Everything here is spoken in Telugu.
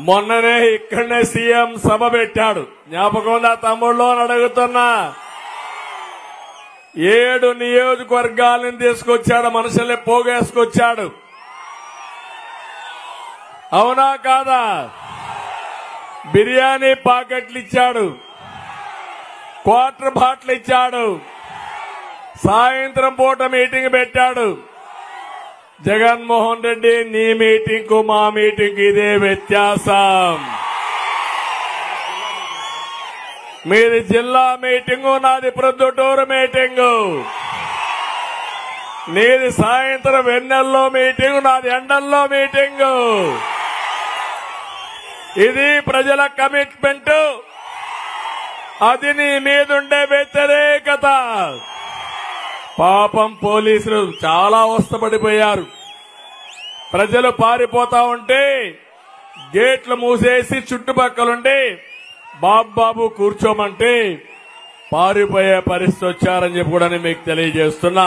మొన్ననే ఇక్కడనే సీఎం సభ పెట్టాడు. జ్ఞాపకం ఉందా తమ్ముళ్ళు అని అడుగుతున్నా. 7 నియోజకవర్గాలను తీసుకొచ్చాడు, మనుషుల్ని పోగేసుకొచ్చాడు. అవునా కాదా? బిర్యానీ పాకెట్లు ఇచ్చాడు, క్వార్టర్ బాటిల్ ఇచ్చాడు, సాయంత్రం పూట మీటింగ్ పెట్టాడు. జగన్మోహన్ రెడ్డి, నీ మీటింగ్ కు మా మీటింగ్ ఇదే వ్యత్యాసం. మీది జిల్లా మీటింగు, నాది ప్రొద్దుటూరు మీటింగు. నీది సాయంత్రం వెన్నెల్లో మీటింగు, నాది ఎండల్లో మీటింగు. ఇది ప్రజల కమిట్మెంట్, అది నీ మీదుండే వ్యతిరేకత. పాపం పోలీసులు చాలా అవస్థపడిపోయారు. ప్రజలు పారిపోతా ఉంటే గేట్లు మూసేసి చుట్టుపక్కలుండి బాబు కూర్చోమంటే పారిపోయే పరిస్థితి వచ్చారని చెప్పి కూడా మీకు తెలియజేస్తున్నా.